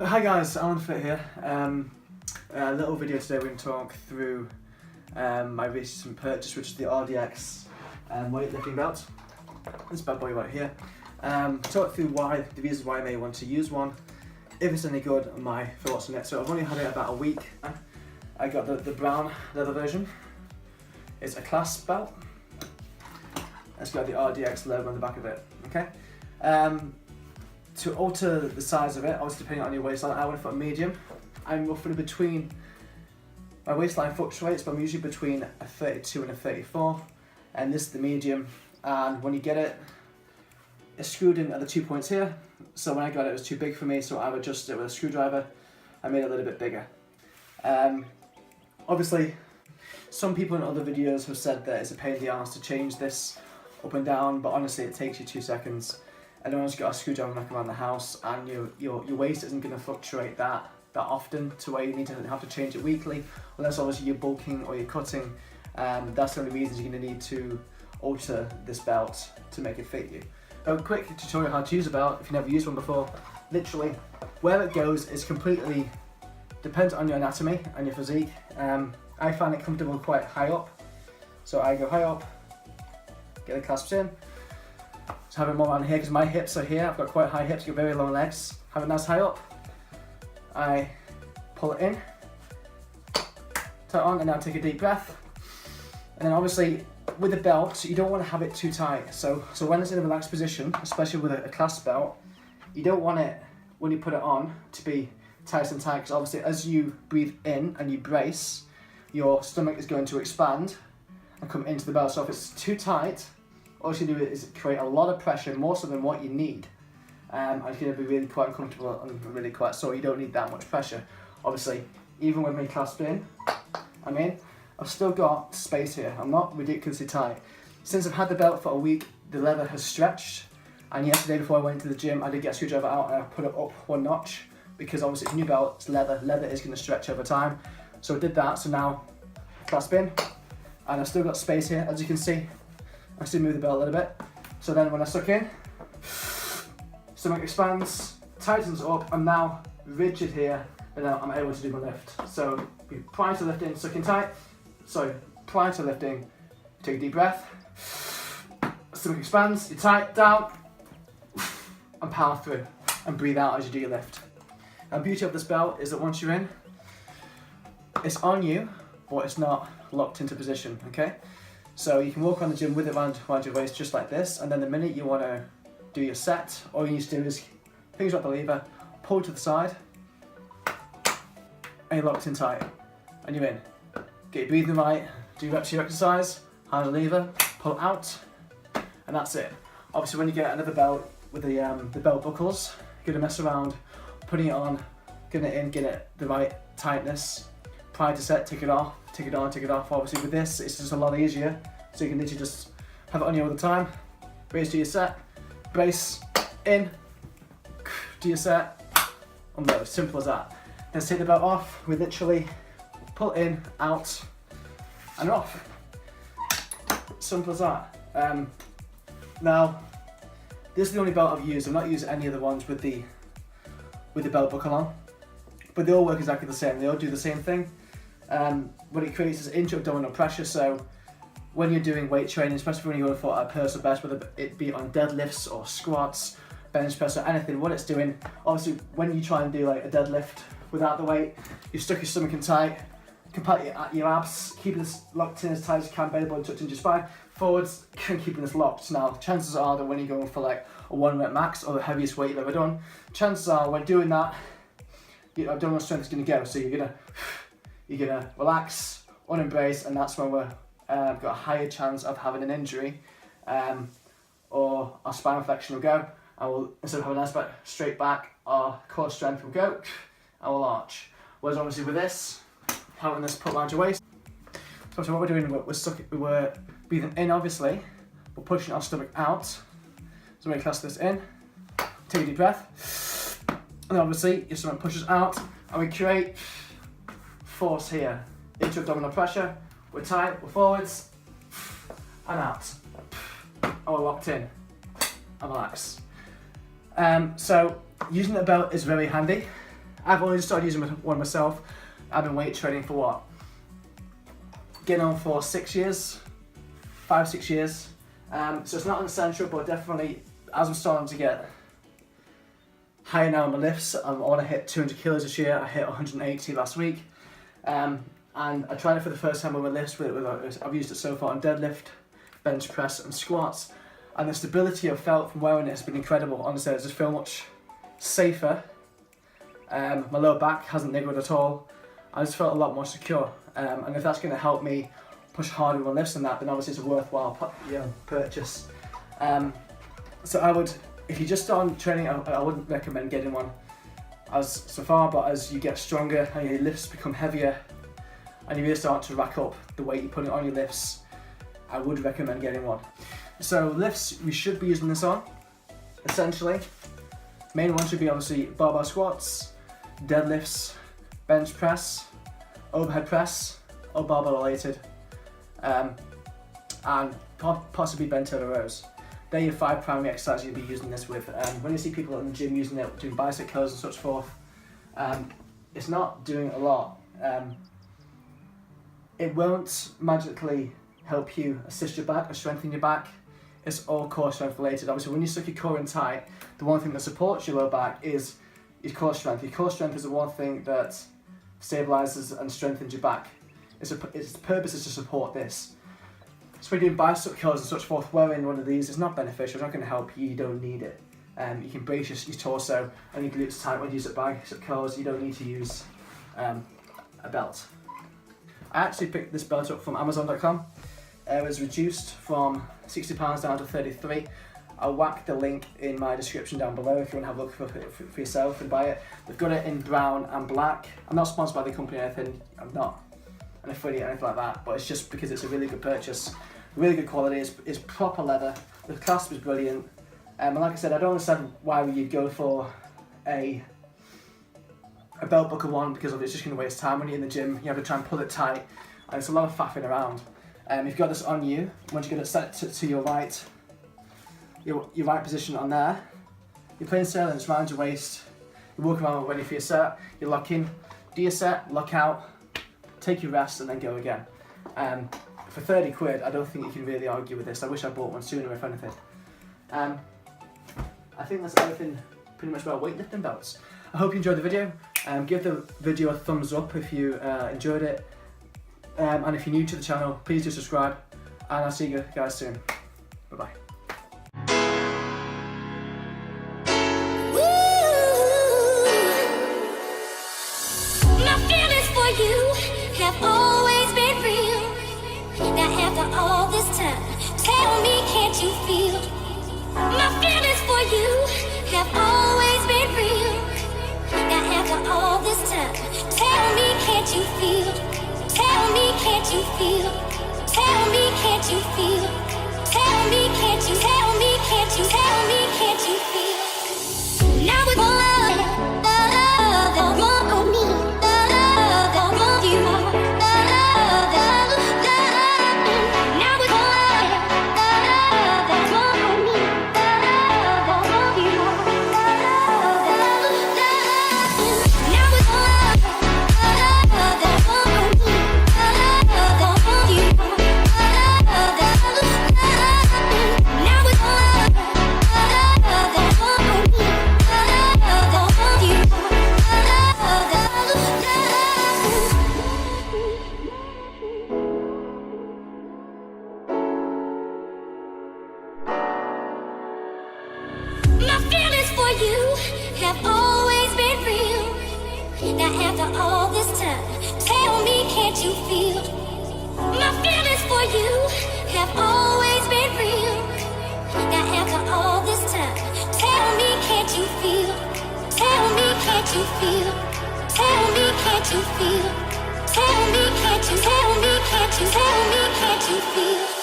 Hi guys, Alanfittonpt here. A little video today. We're going to talk through my recent purchase, which is the RDX weightlifting belt. This bad boy right here. Talk through the reasons why I may want to use one, if it's any good, and my thoughts on it. So I've only had it about a week. I got the brown leather version. It's a clasp belt. It's got the RDX logo on the back of it. Okay. To alter the size of it, obviously depending on your waistline, I went for a medium. I'm roughly between, my waistline fluctuates, but I'm usually between a 32 and a 34, and this is the medium. And when you get it, it's screwed in at the 2 points here, so when I got it, it was too big for me, so I've adjusted it with a screwdriver. I made it a little bit bigger. Obviously, some people in other videos have said that it's a pain in the arse to change this up and down, but honestly it takes you 2 seconds. And then once you've got a screwdriver knocking around the house, and your waist isn't going to fluctuate that often to where you need to have to change it weekly, unless obviously you're bulking or you're cutting. That's the only reasons you're going to need to alter this belt to make it fit you. A quick tutorial how to use a belt if you've never used one before. Literally, where it goes is completely depends on your anatomy and your physique. I find it comfortable quite high up, so I go high up, get the clasps in. So have it more around here because my hips are here. I've got quite high hips, got very long legs. Have it nice high up. I pull it in, tie it on, and now take a deep breath. And then obviously with the belt, you don't want to have it too tight. So when it's in a relaxed position, especially with a clasp belt, you don't want it, when you put it on, to be tight and tight, because obviously as you breathe in and you brace, your stomach is going to expand and come into the belt. So if it's too tight, all it's going to do is create a lot of pressure, more so than what you need. And it's going to be really quite uncomfortable and really quite sore. You don't need that much pressure. Obviously, even with me clasped in, I've still got space here. I'm not ridiculously tight. Since I've had the belt for a week, the leather has stretched. And yesterday before I went to the gym, I did get a screwdriver out and I put it up 1 notch, because obviously it's a new belt, it's leather. Leather is going to stretch over time. So I did that, so now clasp in, and I've still got space here, as you can see. I still move the belt a little bit. So then when I suck in, stomach expands, tightens up, I'm now rigid here, and now I'm able to do my lift. So prior to lifting, suck in tight. So prior to lifting, take a deep breath, stomach expands, you tight, down, and power through, and breathe out as you do your lift. Now the beauty of this belt is that once you're in, it's on you, but it's not locked into position, okay? So you can walk around the gym with it around your waist just like this, and then the minute you want to do your set, all you need to do is fingers up the lever, pull to the side, and you're locked in tight, and you're in. Get your breathing right, do reps of your exercise, hand the lever, pull out, and that's it. Obviously when you get another belt with the belt buckles, you're gonna mess around, putting it on, getting it in, get it the right tightness. Prior to set, take it off, take it on, take it off. Obviously with this, it's just a lot easier. So you can literally just have it on you all the time. Brace, do your set, brace, in, do your set, unload, simple as that. Let's take the belt off, we literally pull in, out, and off. Simple as that. Now, this is the only belt I've used. I've not used any of the ones with the belt buckle on, but they all work exactly the same. They all do the same thing. What it creates is intra-abdominal pressure, so when you're doing weight training, especially when you're going for a personal best, whether it be on deadlifts or squats, bench press or anything, what it's doing, obviously when you try and do like a deadlift without the weight, you've stuck your stomach in tight, compact your abs, keeping this locked in as tight as you can, belly button tucked into your spine, forwards, keeping this locked. Now, chances are that when you're going for like a 1 rep max or the heaviest weight you've ever done, chances are when doing that, your abdominal strength is going to go, so you're gonna relax, unembrace, and that's when we're got a higher chance of having an injury, or our spinal flexion will go, and we'll, instead of having a nice back, straight back, our core strength will go, and we'll arch. Whereas obviously with this, having this put around your waist, so obviously what we're doing, we're breathing in obviously, we're pushing our stomach out, so we clasp this in, take a deep breath, and obviously your stomach pushes out, and we create force here, intra-abdominal pressure, we're tight, we're forwards, and out, and we're locked in, and relax. So using the belt is very handy. I've only just started using one myself. I've been weight training for what? Getting on for 6 years, 5-6 years. So it's not an essential, but definitely as I'm starting to get higher now on my lifts, I want to hit 200 kilos this year. I hit 180 last week. And I tried it for the first time with my lifts. I've used it so far on deadlift, bench press and squats. And the stability I've felt from wearing it has been incredible. Honestly, I just feel much safer. My lower back hasn't niggled at all. I just felt a lot more secure. And if that's going to help me push harder with my lifts and that, then obviously it's a worthwhile purchase. So I would, if you just start training, I wouldn't recommend getting one but as you get stronger and your lifts become heavier and you really start to rack up the weight you're putting on your lifts, I would recommend getting one. So lifts, we should be using this on, essentially. Main one should be obviously barbell squats, deadlifts, bench press, overhead press, or barbell related, and possibly bent over rows. They're your 5 primary exercises you'll be using this with. When you see people in the gym using it, doing bicep curls and such forth, it's not doing a lot. It won't magically help you assist your back or strengthen your back. It's all core strength related. Obviously, when you suck your core in tight, the one thing that supports your lower back is your core strength. Your core strength is the one thing that stabilizes and strengthens your back. Its purpose is to support this. So when you're doing bicep curls and such forth, wearing one of these is not beneficial. It's not going to help you. You don't need it. You can brace your torso and your glutes tight when you use it bicep curls. You don't need to use a belt. I actually picked this belt up from Amazon.com. It was reduced from £60 down to $33. I'll whack the link in my description down below if you want to have a look for yourself and buy it. They've got it in brown and black. I'm not sponsored by the company or anything. I'm not an affiliate or anything like that, but it's just because it's a really good purchase. Really good quality. It's proper leather. The clasp is brilliant. And like I said, I don't understand why you'd go for a belt buckle one, because it's just going to waste time when you're in the gym. You have to try and pull it tight, and it's a lot of faffing around. If you've got this on you, once you're going to set it to your right position on there, you're playing sailing, it's around your waist. You walk around ready for your set. You lock in, do your set, lock out, take your rest, and then go again. For 30 quid, I don't think you can really argue with this. I wish I bought one sooner, if anything. I think that's everything pretty much about weightlifting belts. I hope you enjoyed the video. Give the video a thumbs up if you enjoyed it. And if you're new to the channel, please do subscribe. And I'll see you guys soon. Bye-bye. Have always been real. Now after all this time, tell me, can't you feel? My feelings for you have always been real. Now after all this time, tell me, can't you feel? Tell me, can't you feel? Tell me, can't you feel? Tell me, can't you? Tell me, can't you? Tell me, can't you feel? Now with love, the one on me. Have always been real. Now after all this time, tell me, can't you feel? My feelings for you have always been real. Now after all this time, tell me, can't you feel? Tell me, can't you feel? Tell me, can't you feel? Tell me, can't you? Tell me, can't you? Tell me, can't you feel?